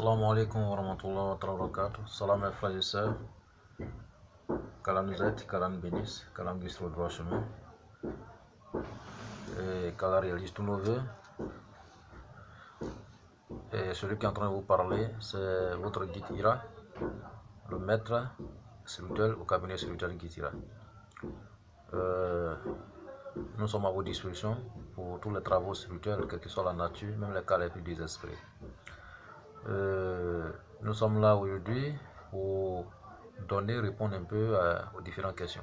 Assalamu alaikum wa rahmatullahi wa barakatuh. Salam mes frères et sœurs. Qu'Allah nous aide, qu'Allah nous bénisse, qu'Allah nous guide sur le droit chemin. Et qu'Allah réalise tous nos vœux. Et celui qui est en train de vous parler, c'est votre guide Ira, le maître spirituel au cabinet spirituel guide Ira. Nous sommes à vos dispositions pour tous les travaux spirituels, quelle que soit la nature, même les cas les plus désespérés. Nous sommes là aujourd'hui pour répondre un peu aux différentes questions,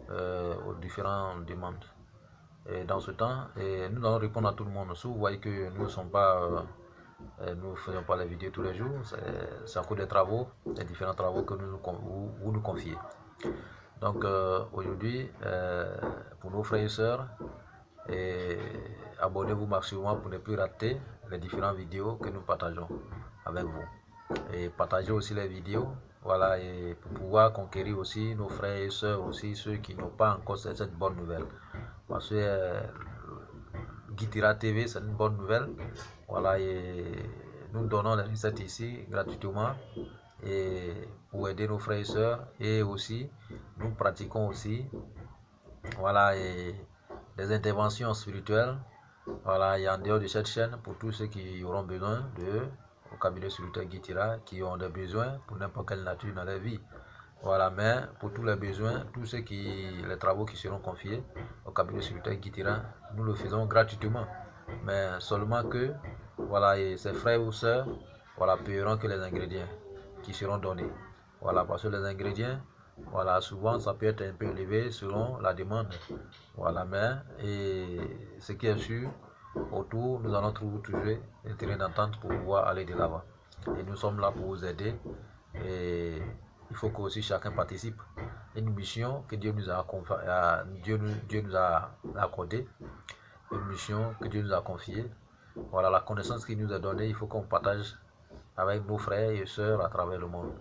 aux différentes demandes. Et dans ce temps, nous allons répondre à tout le monde. Si vous voyez que nous ne faisons pas les vidéos tous les jours, c'est à cause des travaux, des différents travaux que vous nous confiez. Donc aujourd'hui, pour nos frères et sœurs, abonnez-vous maximum pour ne plus rater les différentes vidéos que nous partageons avec vous. Et partagez aussi les vidéos, voilà, et pour pouvoir conquérir aussi nos frères et sœurs, aussi ceux qui n'ont pas encore cette bonne nouvelle. Parce que Guide Ira TV, c'est une bonne nouvelle. Voilà, et nous donnons les recettes ici gratuitement et pour aider nos frères et sœurs, et aussi nous pratiquons aussi, voilà, et des interventions spirituelles, voilà, et en dehors de cette chaîne pour tous ceux qui auront besoin au cabinet spirituel Guide Ira, qui ont des besoins pour n'importe quelle nature dans leur vie. Voilà, mais pour tous les besoins, les travaux qui seront confiés au cabinet spirituel Guide Ira, nous le faisons gratuitement. Mais seulement que, voilà, et ses frères ou sœurs, voilà, paieront que les ingrédients qui seront donnés. Voilà, parce que les ingrédients, voilà, souvent ça peut être un peu élevé selon la demande. Voilà, mais ce qui est sûr, autour, nous allons trouver toujours un terrain d'entente pour pouvoir aller de l'avant. Et nous sommes là pour vous aider. Et il faut que aussi chacun participe. Une mission que Dieu nous a accordée, une mission que Dieu nous a confiée. Voilà, la connaissance qu'il nous a donnée, il faut qu'on partage avec nos frères et sœurs à travers le monde.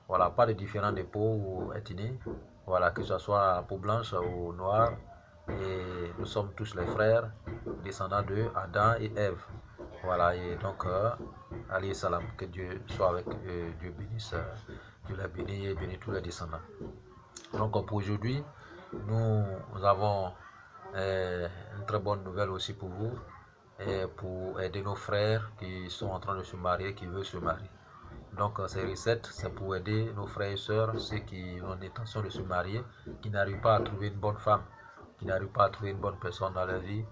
Voilà, pas de différents de peau ou ethnie. Voilà, que ce soit peau blanche ou noire. Et nous sommes tous les frères, descendants de Adam et Ève. Voilà, et donc, alayhi salam, que Dieu soit avec Dieu bénisse, Dieu les bénisse et bénisse tous les descendants. Donc, pour aujourd'hui, nous avons une très bonne nouvelle aussi pour vous, et pour aider nos frères qui sont en train de se marier, qui veulent se marier. Donc, ces recettes, c'est pour aider nos frères et sœurs, ceux qui ont l'intention de se marier, qui n'arrivent pas à trouver une bonne femme, qui n'arrivent pas à trouver une bonne personne dans leur vie.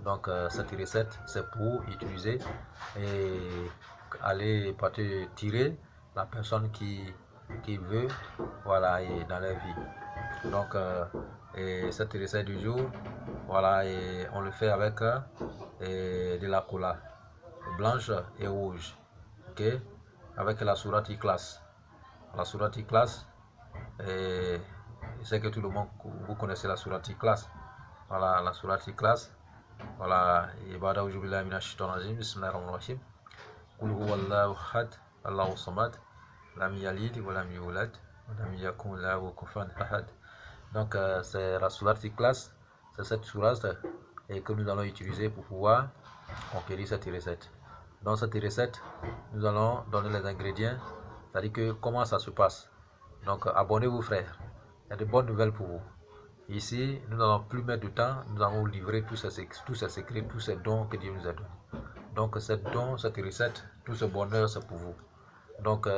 Donc, cette recette, c'est pour utiliser et aller tirer la personne qui veut, voilà, et dans leur vie. Donc, cette recette du jour, voilà, et on le fait avec de la cola blanche et rouge, ok, avec la sourate Ikhlas. La sourate Ikhlas, je sais que tout le monde, vous connaissez la sourate Ikhlas. Voilà, la sourate Ikhlas. Voilà, et bada ujubillahi minash shaitanir rajim, bismillahirrahmanirrahim. Qul huwallahu ahad, Allahu samad, lam yalid wa lam yulad, wa lam yakun lahu kufuwan ahad. Donc, c'est la sourate Ikhlas, c'est cette sourate que nous allons utiliser pour pouvoir conquérir cette recette. Dans cette recette, nous allons donner les ingrédients, c'est-à-dire que comment ça se passe. Donc, abonnez-vous frères, il y a de bonnes nouvelles pour vous. Ici, nous n'allons plus mettre de temps, nous allons vous livrer tous ces secrets, tous ces dons que Dieu nous a donnés. Donc, cette recette, tout ce bonheur, c'est pour vous. Donc,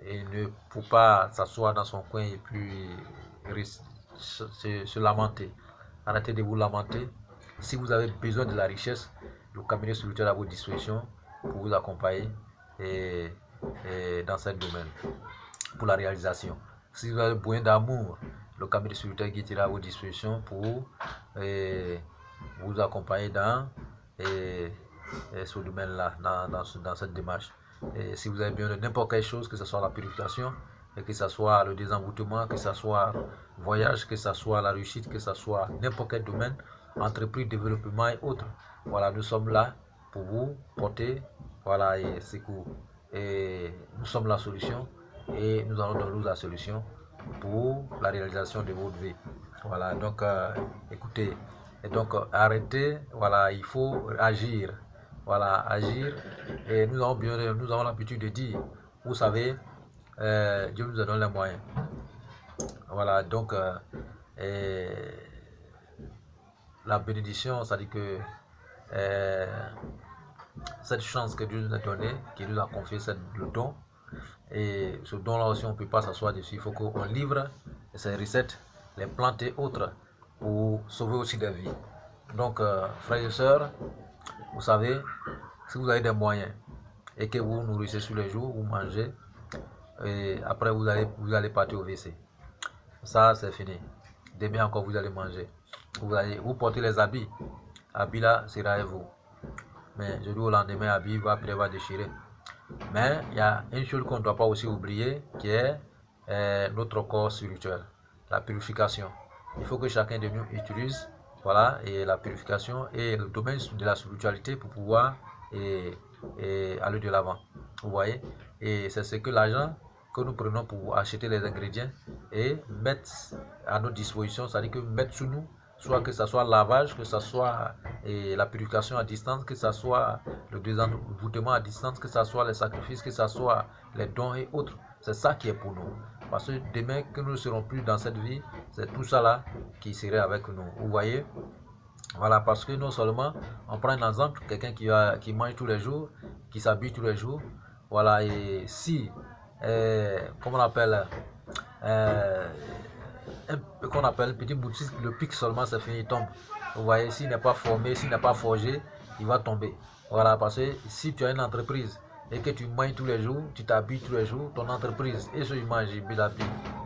il ne faut pas s'asseoir dans son coin et puis se lamenter. Arrêtez de vous lamenter. Si vous avez besoin de la richesse, le cabinet spirituel à votre disposition pour vous accompagner dans ce domaine, pour la réalisation. Si vous avez besoin d'amour, le cabinet spirituel Guide Ira à votre disposition pour vous accompagner dans ce domaine-là, dans cette démarche. Et si vous avez besoin de n'importe quelle chose, que ce soit la purification, et que ce soit le désenvoûtement, que ce soit le voyage, que ce soit la réussite, que ce soit n'importe quel domaine, entreprise, développement et autres. Voilà, nous sommes là pour vous porter, voilà, et secours. Et nous sommes la solution et nous allons donner la solution pour la réalisation de votre vie. Voilà, donc écoutez, et donc arrêtez, voilà, il faut agir. voilà, agir. Et nous avons l'habitude de dire, vous savez, Dieu nous a donné les moyens. Voilà, donc, et la bénédiction, ça dit que euh, cette chance que Dieu nous a donnée, qui nous a confié le don, et ce don-là aussi, on ne peut pas s'asseoir dessus. Il faut qu'on livre ces recettes, les plantes et autres pour sauver aussi des vies. Donc, frères et sœurs, vous savez, si vous avez des moyens et que vous nourrissez sur les jours, vous mangez, et après vous allez partir au WC. Ça, c'est fini. Demain encore, vous allez manger. Vous portez les habits. Habits là, sera à vous. Mais je dis au lendemain, habit va déchirer. Mais il y a une chose qu'on ne doit pas aussi oublier, qui est notre corps spirituel, la purification. Il faut que chacun de nous utilise, voilà, et la purification et le domaine de la spiritualité pour pouvoir aller de l'avant. Vous voyez? Et c'est ce que l'argent que nous prenons pour acheter les ingrédients et mettre à notre disposition, c'est-à-dire que mettre sous nous, soit que ce soit lavage, que ce soit la purification à distance, que ce soit le désenvoûtement à distance, que ce soit les sacrifices, que ce soit les dons et autres. C'est ça qui est pour nous. Parce que demain que nous ne serons plus dans cette vie, c'est tout ça là qui serait avec nous. Vous voyez? Voilà, parce que non seulement, on prend un exemple, quelqu'un qui mange tous les jours, qui s'habille tous les jours, voilà, et si, comment on appelle, qu'on appelle un petit boutique, le pic seulement, c'est fini, il tombe. Vous voyez, s'il n'est pas formé, s'il n'est pas forgé, il va tomber. Voilà, parce que si tu as une entreprise et que tu manges tous les jours, tu t'habilles tous les jours, ton entreprise et ce mange,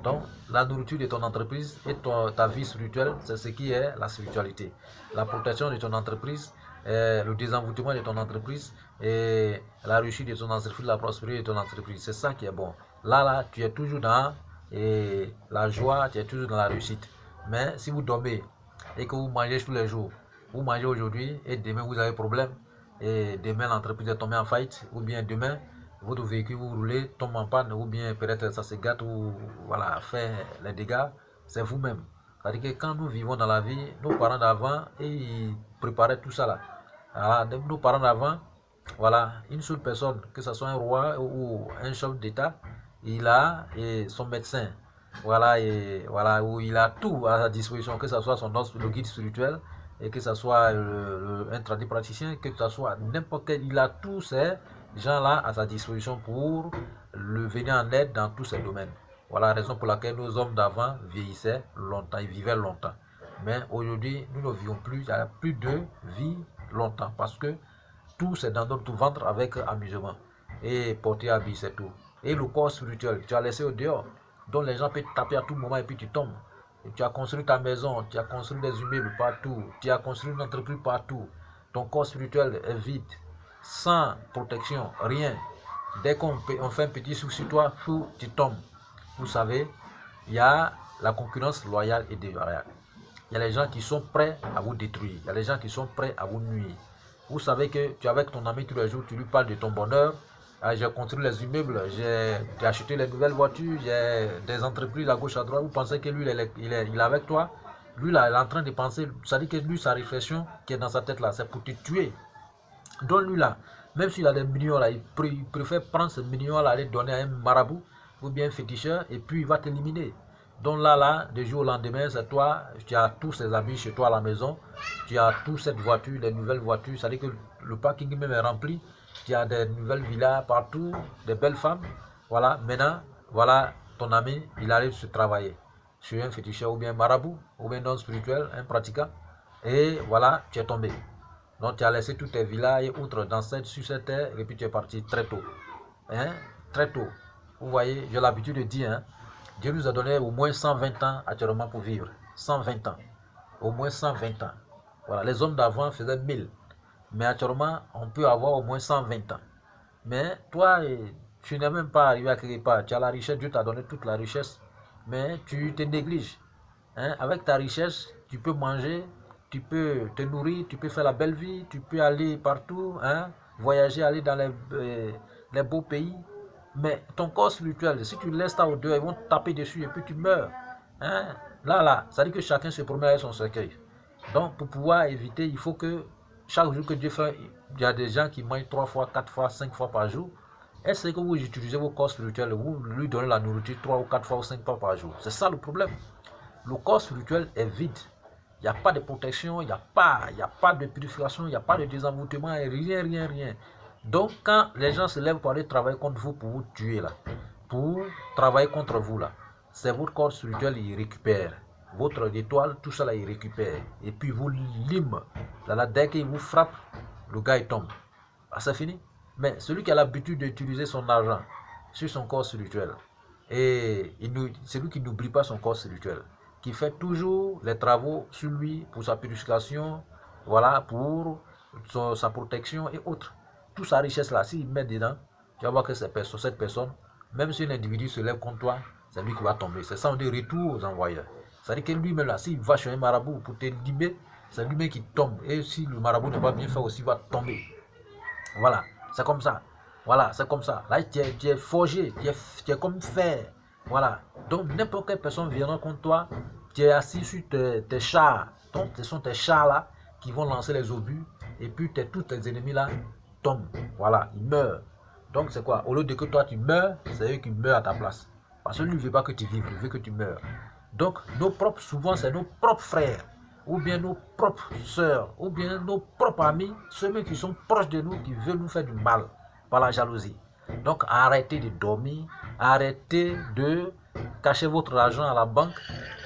donc la nourriture de ton entreprise et ta vie spirituelle, c'est ce qui est la spiritualité. La protection de ton entreprise, le désenvoûtement de ton entreprise et la réussite de ton entreprise, la prospérité de ton entreprise, c'est ça qui est bon. Là, tu es toujours dans la joie, tu es toujours dans la réussite. Mais si vous dormez et que vous mangez tous les jours, vous mangez aujourd'hui et demain vous avez problème, et demain l'entreprise est tombée en faillite, ou bien demain votre véhicule vous roulez tombe en panne, ou bien peut-être ça se gâte ou voilà, fait les dégâts, c'est vous-même. C'est-à-dire que quand nous vivons dans la vie, nos parents d'avant, ils préparaient tout ça là. Alors, nos parents d'avant, voilà, une seule personne, que ce soit un roi ou un chef d'État, il a son médecin, voilà, et voilà, où il a tout à sa disposition, que ce soit le guide spirituel, et que ce soit un praticien, que ce soit n'importe quel, il a tous ces gens-là à sa disposition pour le venir en aide dans tous ces domaines. Voilà la raison pour laquelle nos hommes d'avant vieillissaient longtemps, ils vivaient longtemps. Mais aujourd'hui, nous ne vivons plus, il n'y a plus de vie longtemps, parce que tout c'est dans notre ventre avec amusement. Et porter habit, c'est tout. Et le corps spirituel, tu as laissé au dehors, dont les gens peuvent taper à tout moment et puis tu tombes. Et tu as construit ta maison, tu as construit des immeubles partout, tu as construit une entreprise partout. Ton corps spirituel est vide, sans protection, rien. Dès qu'on fait un petit souci sur toi, tu tombes. Vous savez, il y a la concurrence loyale et déloyale. Il y a les gens qui sont prêts à vous détruire. Il y a les gens qui sont prêts à vous nuire. Vous savez que tu es avec ton ami tous les jours, tu lui parles de ton bonheur. J'ai construit les immeubles, j'ai acheté les nouvelles voitures, j'ai des entreprises à gauche à droite. Vous pensez que lui, il est avec toi. Lui, là, il est en train de penser. Ça dit que lui, sa réflexion qui est dans sa tête là, c'est pour te tuer. Donc lui là, même s'il a des millions là, il préfère prendre ces millions là, les donner à un marabout ou bien un féticheur et puis il va t'éliminer. Donc là, du jour au lendemain, c'est toi, tu as tous ces habits chez toi à la maison, tu as toute cette voiture, des nouvelles voitures, ça veut dire que le parking même est rempli, tu as des nouvelles villas partout, des belles femmes. Voilà, maintenant, voilà ton ami, il arrive se travailler sur un féticheur ou bien un marabout, ou bien un homme spirituel, un pratiquant, et voilà, tu es tombé. Donc tu as laissé toutes tes villas et autres sur cette terre et puis tu es parti très tôt. Hein? Très tôt. Vous voyez, j'ai l'habitude de dire, hein, Dieu nous a donné au moins 120 ans actuellement pour vivre. 120 ans. Au moins 120 ans. Voilà, les hommes d'avant faisaient 1000. Mais actuellement, on peut avoir au moins 120 ans. Mais toi, tu n'es même pas arrivé à quelque part. Tu as la richesse, Dieu t'a donné toute la richesse. Mais tu te négliges. Hein? Avec ta richesse, tu peux manger, tu peux te nourrir, tu peux faire la belle vie, tu peux aller partout, hein? Voyager, aller dans les beaux pays. Mais ton corps spirituel, si tu laisses ça au dehors, ils vont te taper dessus et puis tu meurs. Hein? Là, ça dit que chacun se promène avec son cercueil. Donc, pour pouvoir éviter, il faut que chaque jour que Dieu fait, il y a des gens qui mangent 3 fois, 4 fois, 5 fois par jour. Est-ce que vous utilisez vos corps spirituels, vous lui donnez la nourriture 3 ou 4 fois ou 5 fois par jour? C'est ça le problème. Le corps spirituel est vide. Il n'y a pas de protection, il n'y a pas de purification, il n'y a pas de désenvoûtement, rien, rien, rien. Donc, quand les gens se lèvent pour aller travailler contre vous, pour vous tuer là, pour travailler contre vous là, c'est votre corps spirituel, il récupère. Votre étoile, tout ça là, il récupère. Et puis, vous lime. Là, dès qu'il vous frappe, le gars, il tombe. Ah, c'est fini. Mais celui qui a l'habitude d'utiliser son argent sur son corps spirituel, et celui qui n'oublie pas son corps spirituel, qui fait toujours les travaux sur lui pour sa purification, voilà, pour sa protection et autres. Toute sa richesse là, s'il met dedans, tu vas voir que cette personne, même si un individu se lève contre toi, c'est lui qui va tomber. C'est ça, on dit retour aux envoyeurs. C'est-à-dire que lui-même là, s'il va chez un marabout pour te limer, c'est lui-même qui tombe. Et si le marabout n'est pas bien fait aussi, il va tomber. Voilà, c'est comme ça. Voilà, c'est comme ça. Là, tu es forgé, tu es comme fer. Voilà. Donc, n'importe quelle personne viendra contre toi, tu es assis sur tes chars. Donc, ce sont tes chars là qui vont lancer les obus. Et puis, tous tes ennemis là tombent. Voilà, ils meurent. Donc, c'est quoi? Au lieu de que toi tu meurs, c'est eux qui meurent à ta place. Parce que lui ne veut pas que tu vives, il veut que tu meurs. Donc, nos propres, souvent, c'est nos propres frères, ou bien nos propres sœurs, ou bien nos propres amis, ceux qui sont proches de nous, qui veulent nous faire du mal par la jalousie. Donc, arrêtez de dormir, arrêtez de cacher votre argent à la banque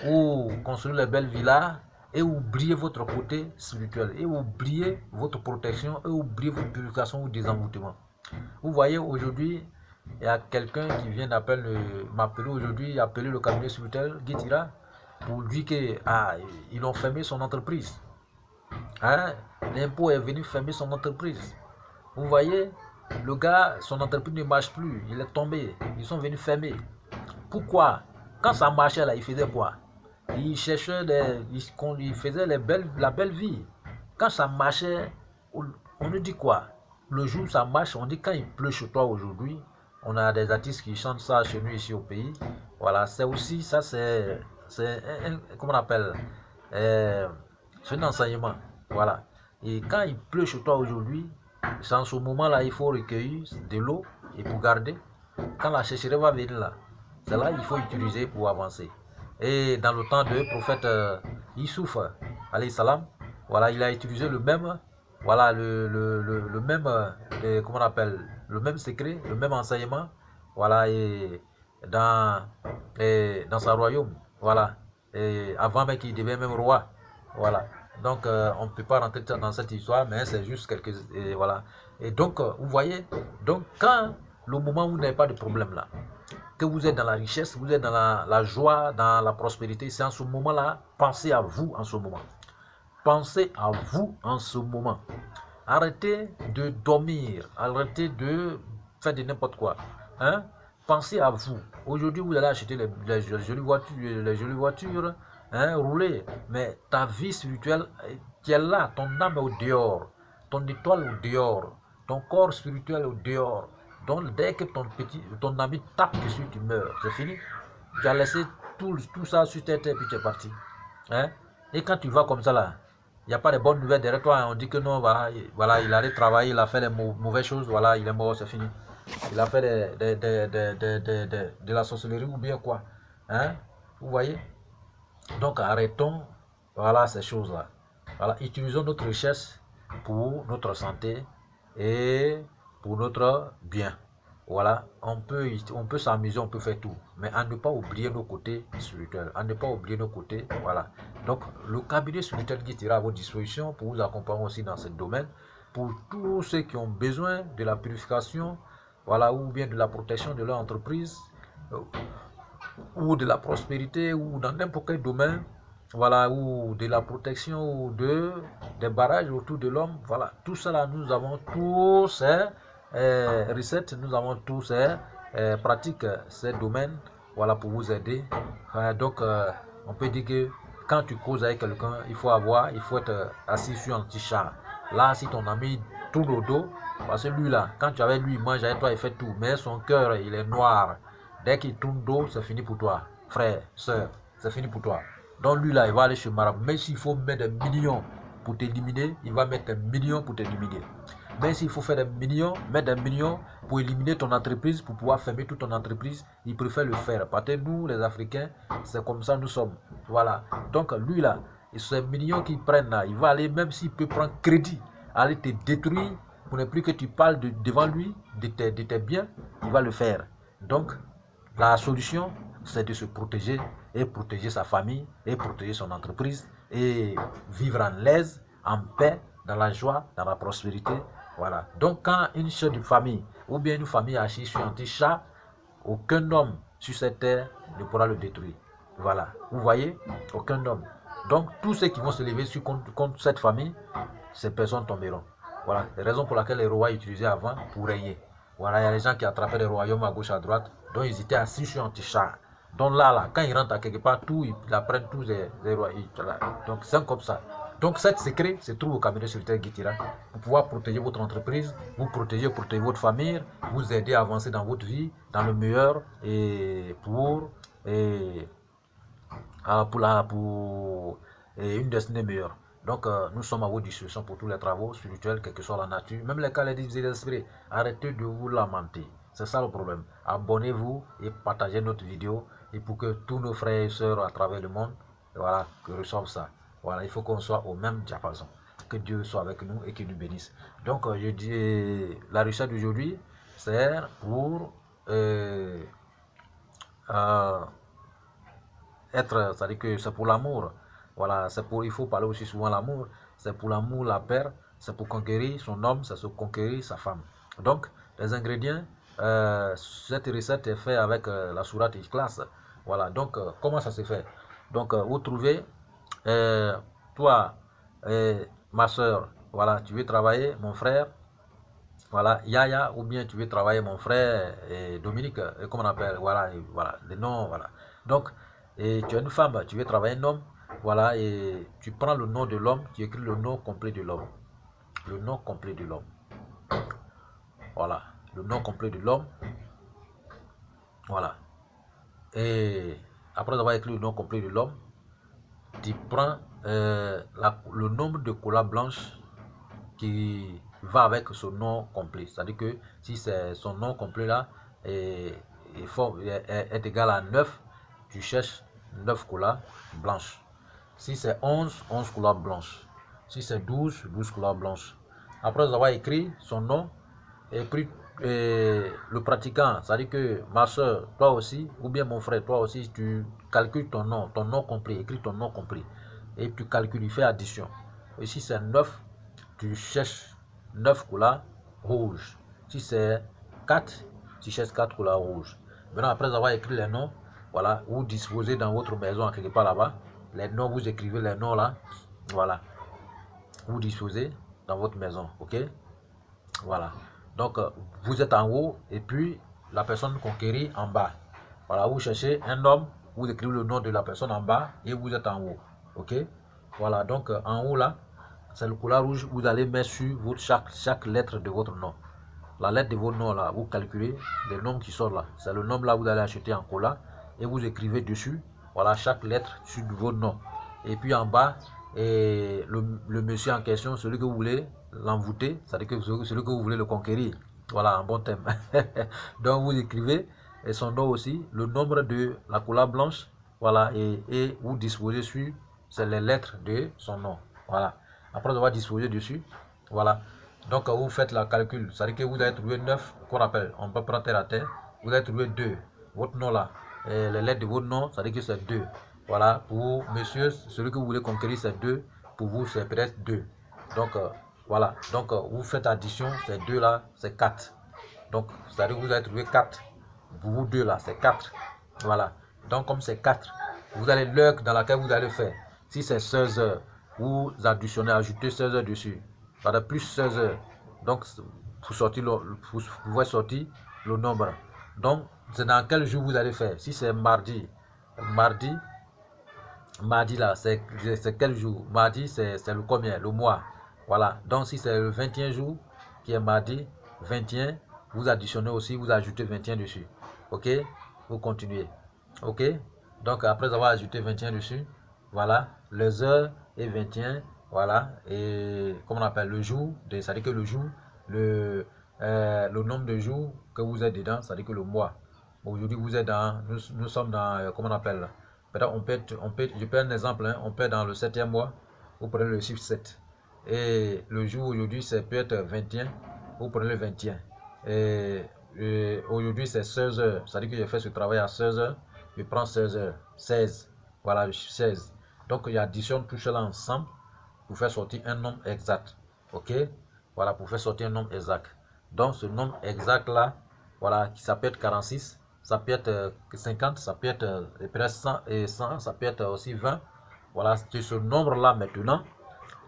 ou construire les belles villas et oubliez votre côté spirituel, et oubliez votre protection, et oubliez votre purification ou désenvoûtement. Vous voyez, aujourd'hui, il y a quelqu'un qui vient m'appeler aujourd'hui, appeler le cabinet spirituel Guitira pour dire qu'ils ont fermé son entreprise. Hein? L'impôt est venu fermer son entreprise. Vous voyez, le gars, son entreprise ne marche plus, il est tombé, ils sont venus fermer. Pourquoi? Quand ça marchait là, il faisait quoi? Il cherchait, il faisait la belle vie. Quand ça marchait, on nous dit quoi? Le jour où ça marche, on dit quand il pleut chez toi aujourd'hui, on a des artistes qui chantent ça chez nous ici au pays. Voilà, c'est aussi, ça c'est comment on appelle? C'est un enseignement. Voilà. Et quand il pleut chez toi aujourd'hui, c'est en ce moment-là, il faut recueillir de l'eau et pour garder. Quand la sécheresse va venir là, c'est là qu'il faut utiliser pour avancer. Et dans le temps de prophète Youssouf, alayhi salam, voilà, il a utilisé le même, voilà, le même, comment on appelle, le même secret, le même enseignement, voilà, et dans sa royaume, voilà, et avant même qu'il devienne même roi, voilà. Donc, on ne peut pas rentrer dans cette histoire, mais c'est juste quelques, voilà. Et donc, vous voyez, donc quand le moment où vous n'avez pas de problème là, que vous êtes dans la richesse, vous êtes dans la joie, dans la prospérité, c'est en ce moment-là, pensez à vous en ce moment. Pensez à vous en ce moment. Arrêtez de dormir, arrêtez de faire de n'importe quoi. Hein? Pensez à vous. Aujourd'hui, vous allez acheter les jolies voitures, hein, rouler. Mais ta vie spirituelle, qui est là, ton âme est au dehors, ton étoile au dehors, ton corps spirituel est au dehors. Donc, dès que ton ami tape dessus, tu meurs. C'est fini. Tu as laissé tout ça sur ta tête et puis tu es parti. Hein? Et quand tu vas comme ça là, il n'y a pas de bonnes nouvelles derrière toi. On dit que non, voilà, il allait travailler, il a fait les mauvaises choses, voilà, il est mort, c'est fini. Il a fait de la sorcellerie ou bien quoi. Hein? Vous voyez? Donc arrêtons, voilà, ces choses-là. Voilà, utilisons notre richesse pour notre santé et pour notre bien. Voilà, on peut s'amuser, on peut faire tout, mais à ne pas oublier nos côtés spirituels, à ne pas oublier nos côtés, voilà. Donc, le cabinet spirituel qui sera à votre disposition pour vous accompagner aussi dans ce domaine, pour tous ceux qui ont besoin de la purification, voilà, ou bien de la protection de leur entreprise, ou de la prospérité, ou dans n'importe quel domaine, voilà, ou de la protection, ou des barrages autour de l'homme, voilà, tout cela, nous avons tous ces recettes, nous avons tous ces pratiques, ces domaines, voilà, pour vous aider. Donc, on peut dire que quand tu causes avec quelqu'un, il faut être assis sur un petit char. Là, si ton ami tourne au dos, parce que lui là, quand tu es avec lui, il mange avec toi, il fait tout, mais son cœur, il est noir. Dès qu'il tourne dos, c'est fini pour toi, frère, soeur, c'est fini pour toi. Donc lui là, il va aller chez Marabout, même s'il faut mettre des millions pour t'éliminer, il va mettre des millions pour t'éliminer. Mais s'il faut faire des millions, mettre des millions pour éliminer ton entreprise, pour pouvoir fermer toute ton entreprise, il préfère le faire. Parce que nous, les Africains, c'est comme ça nous sommes. Voilà. Donc lui là, et ces millions qu'il prennent là, il va aller, même s'il peut prendre crédit, aller te détruire, pour ne plus que tu parles devant lui, de tes biens, il va le faire. Donc, la solution, c'est de se protéger et protéger sa famille et protéger son entreprise et vivre en l'aise, en paix, dans la joie, dans la prospérité. Voilà. Donc, quand une chef de famille ou bien une famille agit sur un petit chat, aucun homme sur cette terre ne pourra le détruire. Voilà. Vous voyez, aucun homme. Donc, tous ceux qui vont se lever contre cette famille, ces personnes tomberont. Voilà. Les raisons pour lesquelles les rois utilisaient avant pour régner. Voilà, il y a les gens qui attrapaient les royaumes à gauche, à droite, dont ils étaient assis sur un petit char. Donc là, quand ils rentrent à quelque part, tout, ils apprennent tous les rois. Donc c'est comme ça. Donc cet secret se trouve au cabinet solitaire Guitira pour pouvoir protéger votre entreprise, vous protéger votre famille, vous aider à avancer dans votre vie, dans le meilleur et pour une destinée meilleure. Donc, nous sommes à votre disposition pour tous les travaux spirituels, quelle que soit la nature, même les cas les esprits. Arrêtez de vous lamenter. C'est ça le problème. Abonnez-vous et partagez notre vidéo et pour que tous nos frères et sœurs à travers le monde, voilà, que reçoivent ça. Voilà, il faut qu'on soit au même diapason. Que Dieu soit avec nous et qu'il nous bénisse. Donc, je dis, la recette d'aujourd'hui, c'est pour être, c'est-à-dire que c'est pour l'amour. Voilà, c'est pour, il faut parler aussi souvent l'amour. C'est pour l'amour, la paix, c'est pour conquérir son homme, c'est pour conquérir sa femme. Donc, les ingrédients, cette recette est faite avec la sourate Ikhlas. Voilà, donc, comment ça se fait? Donc, vous trouvez, toi, ma soeur, voilà, tu veux travailler, mon frère, voilà, Yaya, ou bien tu veux travailler mon frère Dominique, comment on appelle, voilà, voilà, les noms, voilà. Donc, et tu es une femme, tu veux travailler un homme, voilà, et tu prends le nom de l'homme, tu écris le nom complet de l'homme. Le nom complet de l'homme. Voilà, le nom complet de l'homme. Voilà. Et après avoir écrit le nom complet de l'homme, tu prends le nombre de couleurs blanches qui va avec son nom complet. C'est-à-dire que si c'est son nom complet là est égal à 9, tu cherches 9 couleurs blanches. Si c'est 11, 11 couleurs blanches. Si c'est 12, 12 couleurs blanches. Après avoir écrit son nom, et puis le pratiquant, c'est-à-dire que ma soeur, toi aussi, ou bien mon frère, toi aussi, tu calcules ton nom complet, écris ton nom complet. Et tu calcules, tu fais addition. Et si c'est 9, tu cherches 9 couleurs rouges. Si c'est 4, tu cherches 4 couleurs rouges. Maintenant, après avoir écrit les noms, voilà, vous disposez dans votre maison, quelque part là-bas, les noms, vous écrivez les noms là, voilà, vous disposez dans votre maison, ok? Voilà. Donc, vous êtes en haut et puis la personne conquérie en bas. Voilà, vous cherchez un homme, vous écrivez le nom de la personne en bas et vous êtes en haut, ok? Voilà, donc en haut là, c'est le couleur rouge, vous allez mettre sur votre, chaque lettre de votre nom. La lettre de votre nom là, vous calculez le nom qui sort là. C'est le nom là, vous allez acheter en cola et vous écrivez dessus, voilà, chaque lettre sur votre nom. Et puis en bas, et le monsieur en question, celui que vous voulez l'envoûter, c'est-à-dire que celui que vous voulez le conquérir. Voilà, un bon thème. Donc vous écrivez et son nom aussi, le nombre de la couleur blanche, voilà, et vous disposez sur, c'est les lettres de son nom. Voilà. Après avoir disposé dessus, voilà. Donc vous faites la calcul, c'est-à-dire que vous allez trouver 9, qu'on appelle, on peut prendre terre à terre, vous allez trouver 2, votre nom là, et les lettres de votre nom, c'est-à-dire que c'est 2. Voilà, pour monsieur, celui que vous voulez conquérir c'est 2, pour vous c'est peut-être 2. Donc voilà, donc vous faites addition, ces 2 là, c'est 4. Donc c'est-à-dire que vous allez trouver 4, pour vous 2 là, c'est 4. Voilà, donc comme c'est 4, vous allez l'heure dans laquelle vous allez faire. Si c'est 16 heures, vous additionnez, ajoutez 16 heures dessus. Voilà, plus 16 heures. Donc, pour sortir vous pouvez sortir le nombre. Donc, c'est dans quel jour vous allez faire. Si c'est mardi, mardi là, c'est quel jour? Mardi, c'est le combien? Le mois. Voilà. Donc, si c'est le 21 jour, qui est mardi, 21, vous additionnez aussi, vous ajoutez 21 dessus. Ok? Vous continuez. Ok? Donc, après avoir ajouté 21 dessus, voilà, les heures et 21, Voilà, et comment on appelle le jour, c'est-à-dire que le jour, le nombre de jours que vous êtes dedans, c'est-à-dire que le mois. Aujourd'hui, vous êtes dans, nous sommes dans, comment on appelle, peut-être je prends un exemple, hein, on peut être dans le 7e mois, vous prenez le chiffre 7. Et le jour aujourd'hui, c'est peut-être 21, vous prenez le 21. Et aujourd'hui, c'est 16 heures, c'est-à-dire que j'ai fait ce travail à 16 heures, je prends 16 heures, 16, voilà, le chiffre 16. Donc, il additionne tout cela ensemble pour faire sortir un nombre exact. Ok, voilà, pour faire sortir un nombre exact. Donc ce nombre exact là, voilà, ça peut être 46, ça peut être 50, ça peut être presque 100 et 100, ça peut être aussi 20. Voilà, c'est ce nombre là maintenant,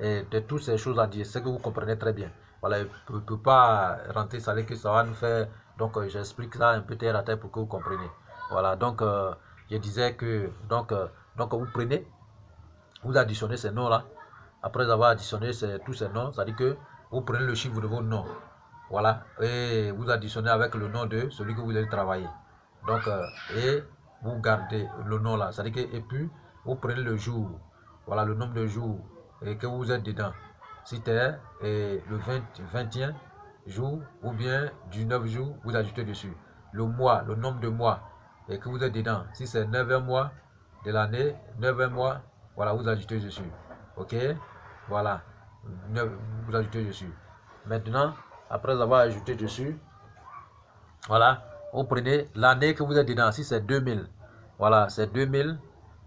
et de toutes ces choses à dire, c'est que vous comprenez très bien. Voilà, je ne peux pas rentrer, ça que ça va nous faire. Donc j'explique ça un peu terre à terre pour que vous compreniez. Voilà, donc je disais que donc vous prenez, vous additionnez ces noms là. Après avoir additionné tous ces noms, c'est-à-dire que vous prenez le chiffre de vos noms. Voilà. Et vous additionnez avec le nom de celui que vous allez travailler. Donc, et vous gardez le nom là. C'est-à-dire que, et puis, vous prenez le jour. Voilà, le nombre de jours et que vous êtes dedans. Si c'est le 21 jour ou bien 19 jours, vous ajoutez dessus. Le mois, le nombre de mois et que vous êtes dedans. Si c'est 9e mois de l'année, 9e mois, voilà, vous ajoutez dessus. Ok, voilà, vous ajoutez dessus. Maintenant, après avoir ajouté dessus, voilà, vous prenez l'année que vous êtes dedans. Si c'est 2000, voilà, c'est 2000.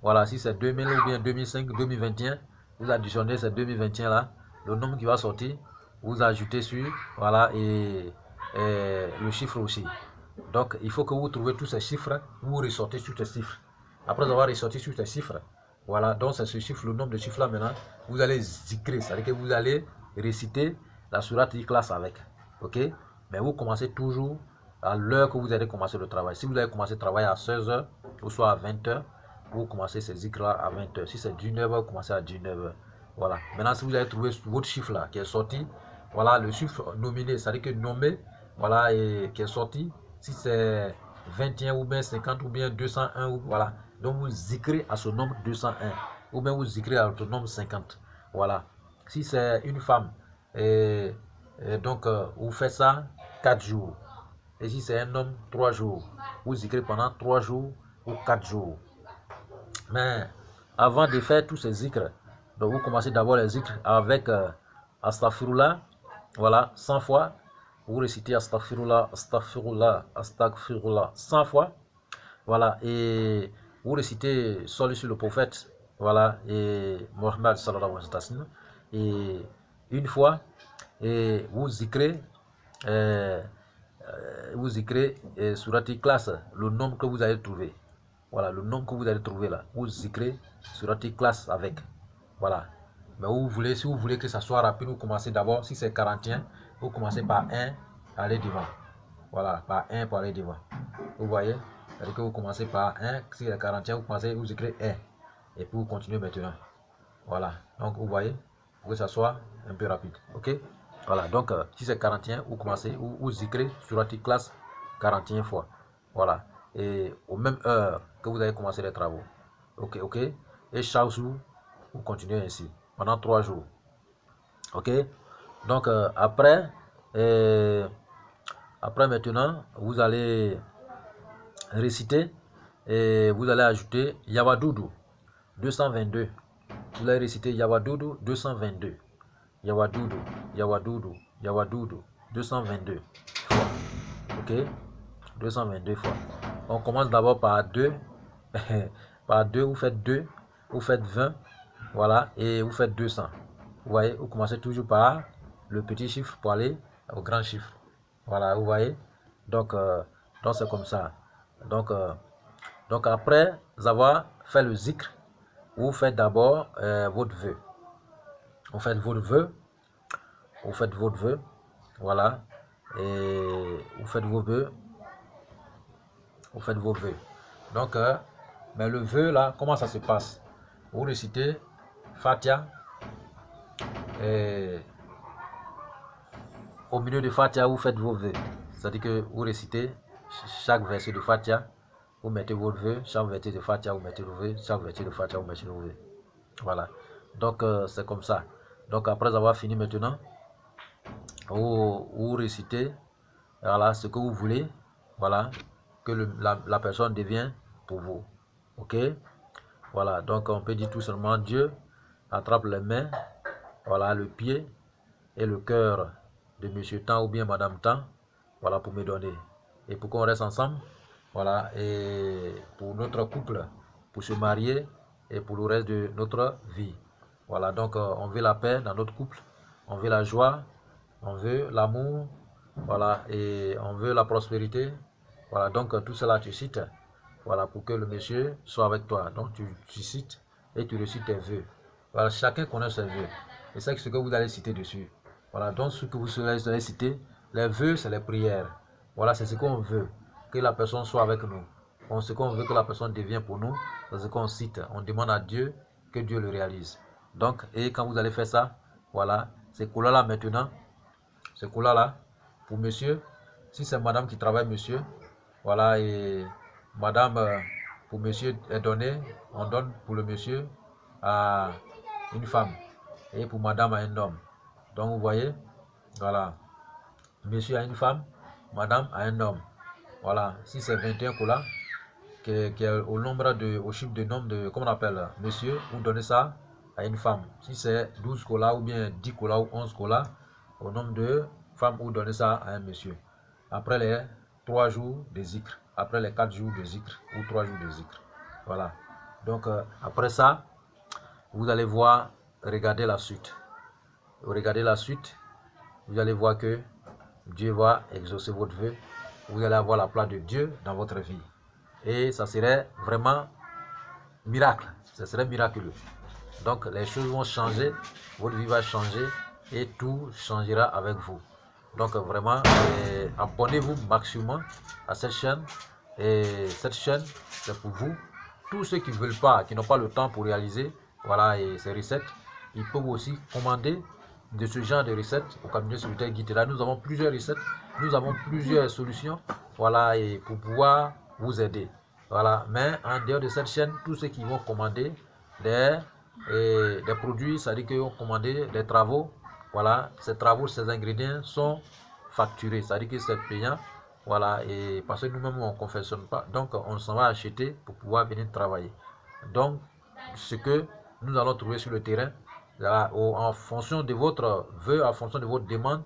Voilà, si c'est 2000 ou bien 2005, 2021, vous additionnez ces 2021 là, le nombre qui va sortir, vous ajoutez sur, voilà, et le chiffre aussi. Donc, il faut que vous trouviez tous ces chiffres, vous ressortez sur ces chiffres. Après avoir ressorti sur ces chiffres, voilà, donc c'est ce chiffre, le nombre de chiffres là maintenant, vous allez zikrer, c'est-à-dire que vous allez réciter la sourate Ikhlas avec. Ok? Mais vous commencez toujours à l'heure que vous allez commencer le travail. Si vous avez commencé le travail à 16 h ou soit à 20 h, vous commencez ces zikrs là à 20 h. Si c'est 19 h, vous commencez à 19 h. Voilà. Maintenant, si vous avez trouvé votre chiffre là qui est sorti, voilà, le chiffre nominé, c'est-à-dire que nommé, voilà, et qui est sorti, si c'est 21 ou bien 50 ou bien 201, ou, voilà. Donc vous zikrez à ce nombre 201 ou bien vous zikrez à ce nombre 50. Voilà. Si c'est une femme, donc vous faites ça 4 jours. Et si c'est un homme, 3 jours. Vous zikrez pendant 3 jours ou 4 jours. Mais avant de faire tous ces zikrs, donc vous commencez d'abord les zikrs avec Astaghfirullah, voilà, 100 fois. Vous récitez Astaghfirullah, Astaghfirullah, Astaghfirullah 100 fois. Voilà, et vous récitez Salut sur le prophète, voilà, et Mohammed sallallahu alayhi wa sallam, et une fois, et vous écrivez Surat Ikhlas, le nombre que vous allez trouver. Voilà, le nombre que vous allez trouver là. Vous écrivez Surat Ikhlas avec. Voilà. Mais si vous voulez que ça soit rapide, vous commencez d'abord, si c'est 41, vous commencez par 1, aller devant. Voilà, par 1 pour aller devant. Vous voyez? C'est-à-dire que vous commencez par 1, si c'est 41, vous écrivez 1. Et puis vous continuez maintenant. Voilà. Donc vous voyez, pour que ça soit un peu rapide. Ok? Voilà. Donc si c'est 41, vous commencez, vous écrivez Surat Ikhlas 41 fois. Voilà. Et aux mêmes heures que vous avez commencé les travaux. Ok, ok. Et chaque jour, vous continuez ainsi pendant 3 jours. Ok. Donc après maintenant, vous allez réciter et vous allez ajouter Yawadoudou 222. Vous allez réciter Yawadoudou 222. Yawadoudou, Yawadoudou, Yawadoudou 222 fois. Ok, 222 fois. On commence d'abord par 2. Par 2, vous faites 2, vous faites 20, voilà, et vous faites 200. Vous voyez, vous commencez toujours par le petit chiffre pour aller au grand chiffre. Voilà, vous voyez. Donc c'est comme ça. Donc après avoir fait le zikr, vous faites d'abord votre vœu. Vous faites votre vœu, voilà, et vous faites vos vœux, Donc, mais le vœu là, comment ça se passe? Vous récitez Fatiha, et au milieu de Fatiha, vous faites vos vœux. C'est-à-dire que vous récitez chaque verset de Fatiha, vous mettez votre vœu, chaque verset de Fatiha, vous mettez vos vœux, chaque verset de Fatiha, vous mettez vos vœux. Voilà. Donc, c'est comme ça. Donc après avoir fini maintenant, vous récitez voilà, ce que vous voulez, voilà, que la personne devient pour vous. Ok? Voilà, donc on peut dire tout simplement Dieu attrape les mains, voilà, le pied et le cœur de monsieur Tan ou bien madame Tan, voilà, pour me donner. Et pour qu'on reste ensemble, voilà, et pour notre couple, pour se marier et pour le reste de notre vie. Voilà, donc on veut la paix dans notre couple, on veut la joie, on veut l'amour, voilà, et on veut la prospérité. Voilà, donc tout cela tu cites, voilà, pour que le monsieur soit avec toi. Donc tu cites et tu récites tes vœux. Voilà, chacun connaît ses vœux. Et c'est ce que vous allez citer dessus. Voilà, donc ce que vous allez citer, les vœux, c'est les prières. Voilà, c'est ce qu'on veut, que la personne soit avec nous. Ce qu'on veut que la personne devienne pour nous, c'est ce qu'on cite. On demande à Dieu que Dieu le réalise. Donc, et quand vous allez faire ça, voilà, ces couleurs-là maintenant, ces couleurs-là, pour monsieur, si c'est madame qui travaille, monsieur, voilà, et madame, pour monsieur est donné, on donne pour le monsieur à une femme, et pour madame à un homme. Donc, vous voyez, voilà, monsieur a une femme, madame a un homme. Voilà, si c'est 21 colas, qui est au nombre au chiffre de nombre de, comment on appelle, monsieur, vous donnez ça à une femme. Si c'est 12 colas ou bien 10 colas ou 11 colas, au nombre de femmes, vous donnez ça à un monsieur. Après les 3 jours de zikr, après les 4 jours de zikr ou 3 jours de zikr. Voilà. Donc, après ça, vous allez voir, regardez la suite. Regardez la suite, vous allez voir que Dieu va exaucer votre vœu. Vous allez avoir la place de Dieu dans votre vie. Et ça serait vraiment miracle. Ça serait miraculeux. Donc les choses vont changer, votre vie va changer et tout changera avec vous. Donc vraiment, abonnez-vous maximum à cette chaîne. Et cette chaîne, c'est pour vous. Tous ceux qui ne veulent pas, qui n'ont pas le temps pour réaliser, voilà, et ces recettes, ils peuvent aussi commander de ce genre de recettes au cabinet Solitaire Guitera. Nous avons plusieurs recettes, nous avons plusieurs solutions, voilà, et pour pouvoir vous aider. Voilà, mais en dehors de cette chaîne, tous ceux qui vont commander des produits, c'est-à-dire qu'ils vont commander des travaux, voilà, ces travaux, ces ingrédients sont facturés, c'est-à-dire que c'est payant, voilà, et parce que nous-mêmes on ne confectionne pas, donc on s'en va acheter pour pouvoir venir travailler. Donc, ce que nous allons trouver sur le terrain, là, en fonction de votre vœu, en fonction de votre demande,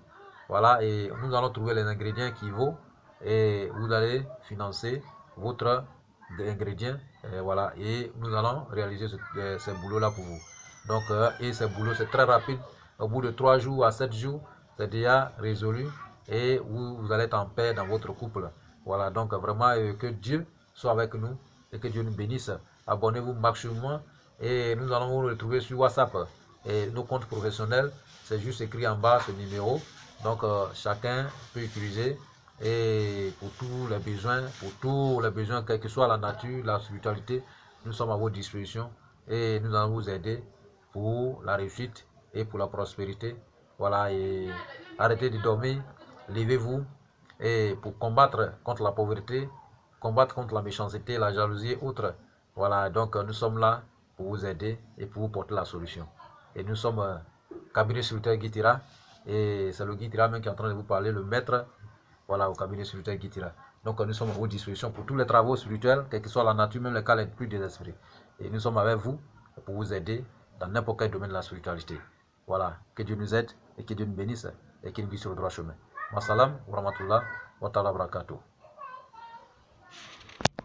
voilà, et nous allons trouver les ingrédients qui vaut et vous allez financer votre ingrédients, voilà, et nous allons réaliser ce boulot là pour vous. Donc et ce boulot c'est très rapide, au bout de 3 jours à 7 jours c'est déjà résolu et vous allez être en paix dans votre couple. Voilà, donc vraiment que Dieu soit avec nous et que Dieu nous bénisse. Abonnez-vous maximum et nous allons vous retrouver sur WhatsApp et nos comptes professionnels, c'est juste écrit en bas ce numéro. Donc chacun peut utiliser et pour tous les besoins, quelle que soit la nature, la spiritualité, nous sommes à votre disposition et nous allons vous aider pour la réussite et pour la prospérité. Voilà, et arrêtez de dormir, levez-vous et pour combattre contre la pauvreté, combattre contre la méchanceté, la jalousie et autres. Voilà, donc nous sommes là pour vous aider et pour vous porter la solution. Et nous sommes cabinet Solitaire Guitera et c'est le Guitera même qui est en train de vous parler, le maître, voilà, au cabinet spirituel Guitera. Donc nous sommes à votre disposition pour tous les travaux spirituels, quelle que soit la nature, même les cas les plus désespérés. Et nous sommes avec vous pour vous aider dans n'importe quel domaine de la spiritualité. Voilà, que Dieu nous aide et que Dieu nous bénisse et qu'il nous guide sur le droit chemin. Wassalam, wa rahmatullah, wa ta'ala barakatuh.